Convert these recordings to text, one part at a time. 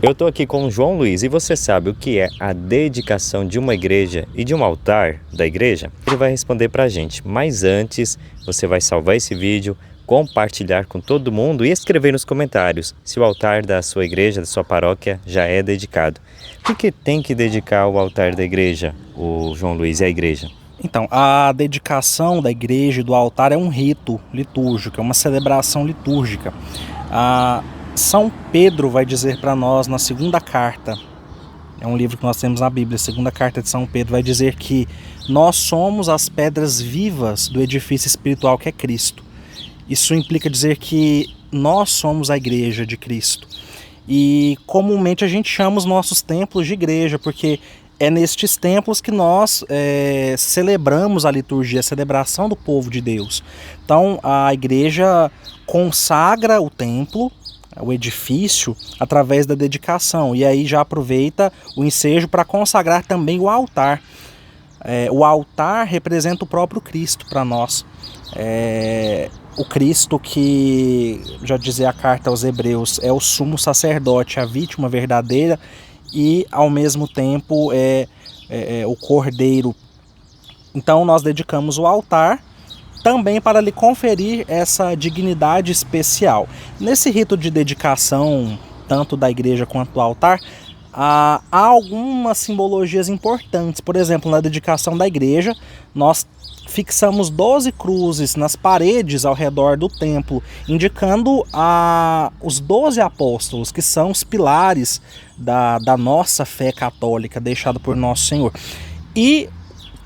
Eu estou aqui com o João Luiz e você sabe o que é a dedicação de uma igreja e de um altar da igreja? Ele vai responder para a gente, mas antes você vai salvar esse vídeo, compartilhar com todo mundo e escrever nos comentários se o altar da sua igreja, da sua paróquia já é dedicado. Por que tem que dedicar o altar da igreja, o João Luiz, e a igreja? Então, a dedicação da igreja e do altar é um rito litúrgico, é uma celebração litúrgica. São Pedro vai dizer para nós na segunda carta, é um livro que nós temos na Bíblia, a segunda carta de São Pedro vai dizer que nós somos as pedras vivas do edifício espiritual que é Cristo. Isso implica dizer que nós somos a igreja de Cristo. E comumente a gente chama os nossos templos de igreja, porque é nestes templos que nós celebramos a liturgia, a celebração do povo de Deus. Então a igreja consagra o templo, o edifício, através da dedicação. E aí já aproveita o ensejo para consagrar também o altar. O altar representa o próprio Cristo para nós. O Cristo que, já dizia a carta aos Hebreus, é o sumo sacerdote, a vítima verdadeira e ao mesmo tempo o Cordeiro. Então nós dedicamos o altar também para lhe conferir essa dignidade especial. Nesse rito de dedicação, tanto da igreja quanto do altar, há algumas simbologias importantes. Por exemplo, na dedicação da igreja, nós fixamos 12 cruzes nas paredes ao redor do templo, indicando os 12 apóstolos, que são os pilares da nossa fé católica, deixado por Nosso Senhor. E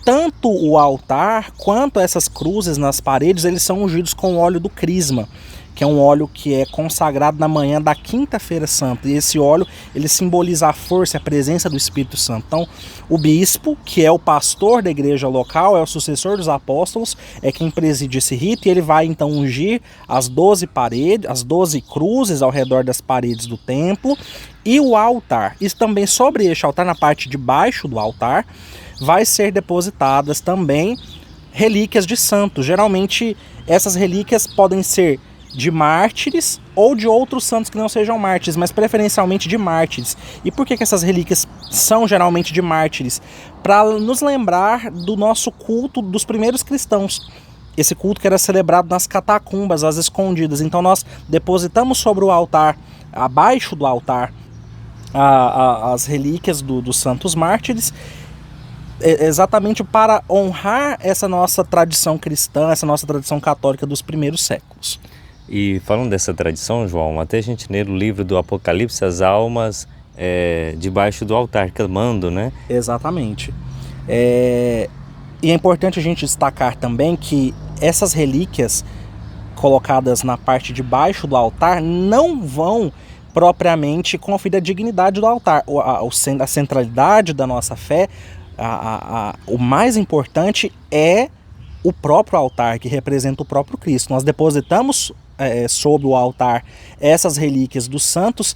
tanto o altar quanto essas cruzes nas paredes, eles são ungidos com o óleo do crisma, que é um óleo que é consagrado na manhã da quinta-feira santa. E esse óleo, ele simboliza a força e a presença do Espírito Santo. Então, o bispo, que é o pastor da igreja local, é o sucessor dos apóstolos, é quem preside esse rito, e ele vai então ungir as 12 paredes, as 12 cruzes ao redor das paredes do templo e o altar. E também sobre este altar, na parte de baixo do altar, vai ser depositadas também relíquias de santos. Geralmente essas relíquias podem ser de mártires ou de outros santos que não sejam mártires, mas preferencialmente de mártires. E por que essas relíquias são geralmente de mártires? Para nos lembrar do nosso culto dos primeiros cristãos. Esse culto que era celebrado nas catacumbas, às escondidas. Então nós depositamos sobre o altar, abaixo do altar, as relíquias dos santos mártires, exatamente para honrar essa nossa tradição cristã, essa nossa tradição católica dos primeiros séculos. E falando dessa tradição, João, até a gente lê o livro do Apocalipse, as almas debaixo do altar, clamando, né? Exatamente. E é importante a gente destacar também que essas relíquias colocadas na parte de baixo do altar não vão propriamente conferir a dignidade do altar. A centralidade da nossa fé, o mais importante é o próprio altar, que representa o próprio Cristo. Nós depositamos sobre o altar essas relíquias dos santos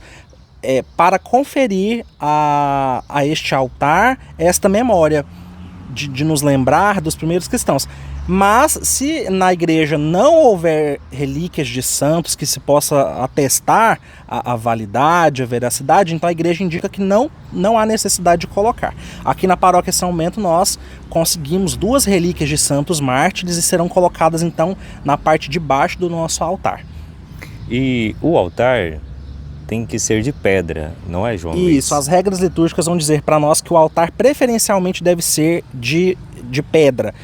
para conferir a este altar esta memória de nos lembrar dos primeiros cristãos. Mas se na igreja não houver relíquias de santos que se possa atestar a validade, a veracidade, então a igreja indica que não há necessidade de colocar. Aqui na paróquia São Bento nós conseguimos 2 relíquias de santos mártires e serão colocadas então na parte de baixo do nosso altar. E o altar tem que ser de pedra, não é, João Luiz? Isso, as regras litúrgicas vão dizer para nós que o altar preferencialmente deve ser de pedra.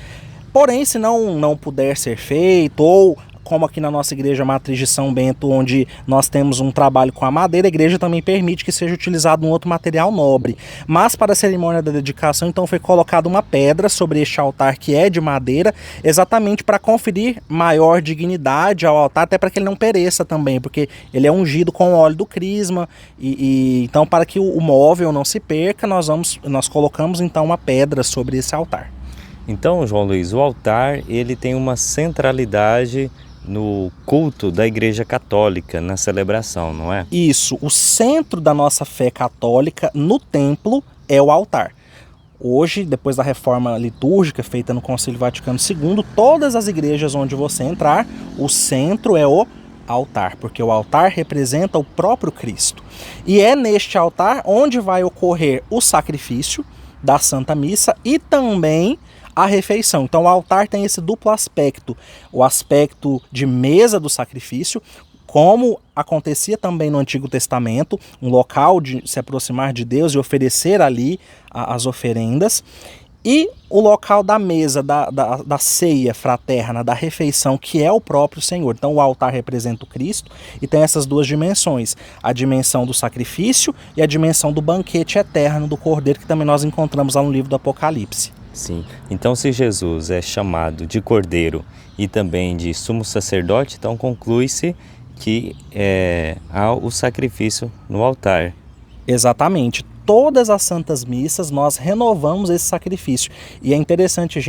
Porém, se não puder ser feito, ou como aqui na nossa igreja matriz de São Bento, onde nós temos um trabalho com a madeira, a igreja também permite que seja utilizado um outro material nobre. Mas para a cerimônia da dedicação, então foi colocada uma pedra sobre este altar que é de madeira, exatamente para conferir maior dignidade ao altar, até para que ele não pereça também, porque ele é ungido com o óleo do crisma, então para que o móvel não se perca, nós colocamos então uma pedra sobre esse altar. Então, João Luiz, o altar ele tem uma centralidade no culto da Igreja Católica, na celebração, não é? Isso, o centro da nossa fé católica no templo é o altar. Hoje, depois da reforma litúrgica feita no Concílio Vaticano II, todas as igrejas onde você entrar, o centro é o altar, porque o altar representa o próprio Cristo. E é neste altar onde vai ocorrer o sacrifício da Santa Missa e também a refeição. Então o altar tem esse duplo aspecto, o aspecto de mesa do sacrifício, como acontecia também no Antigo Testamento, um local de se aproximar de Deus e oferecer ali as oferendas, e o local da mesa, da ceia fraterna, da refeição, que é o próprio Senhor. Então o altar representa o Cristo e tem essas duas dimensões, a dimensão do sacrifício e a dimensão do banquete eterno do Cordeiro, que também nós encontramos lá no livro do Apocalipse. Sim, então se Jesus é chamado de Cordeiro e também de sumo sacerdote, então conclui-se que há o sacrifício no altar. Exatamente. Todas as santas missas nós renovamos esse sacrifício. E é interessante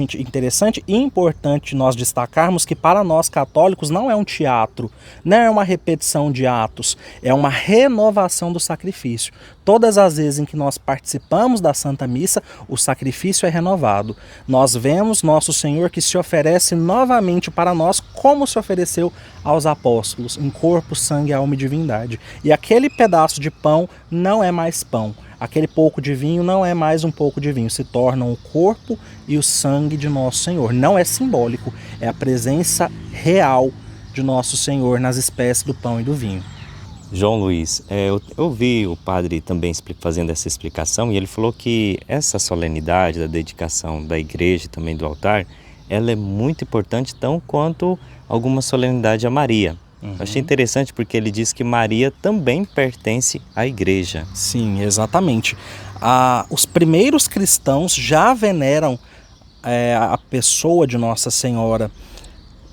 e importante nós destacarmos que para nós católicos não é um teatro, não é uma repetição de atos, é uma renovação do sacrifício. Todas as vezes em que nós participamos da Santa Missa, o sacrifício é renovado. Nós vemos nosso Senhor que se oferece novamente para nós como se ofereceu aos apóstolos, em corpo, sangue, alma e divindade. E aquele pedaço de pão não é mais pão. Aquele pouco de vinho não é mais um pouco de vinho, se tornam o corpo e o sangue de nosso Senhor. Não é simbólico, é a presença real de nosso Senhor nas espécies do pão e do vinho. João Luiz, eu vi o padre também fazendo essa explicação e ele falou que essa solenidade da dedicação da igreja e também do altar, ela é muito importante tão quanto alguma solenidade a Maria. Eu achei interessante porque ele diz que Maria também pertence à igreja. Sim, exatamente. Os primeiros cristãos já veneram a pessoa de Nossa Senhora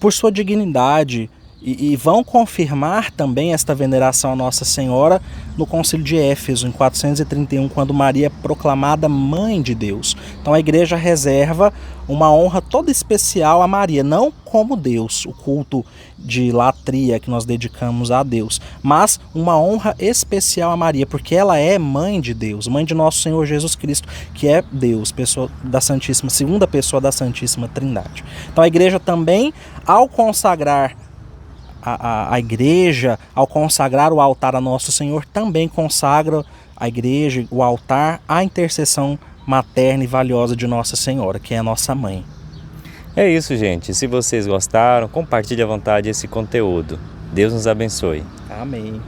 por sua dignidade e vão confirmar também esta veneração a Nossa Senhora no Concílio de Éfeso, em 431, quando Maria é proclamada Mãe de Deus. Então a igreja reserva uma honra toda especial a Maria, não como Deus, o culto de latria que nós dedicamos a Deus, mas uma honra especial a Maria, porque ela é Mãe de Deus, Mãe de nosso Senhor Jesus Cristo, que é Deus, pessoa da Santíssima, segunda pessoa da Santíssima Trindade. Então a igreja também, ao consagrar a igreja, ao consagrar o altar a Nosso Senhor, também consagra a igreja, o altar, à intercessão materna e valiosa de Nossa Senhora, que é a nossa mãe. É isso, gente. Se vocês gostaram, compartilhe à vontade esse conteúdo. Deus nos abençoe. Amém.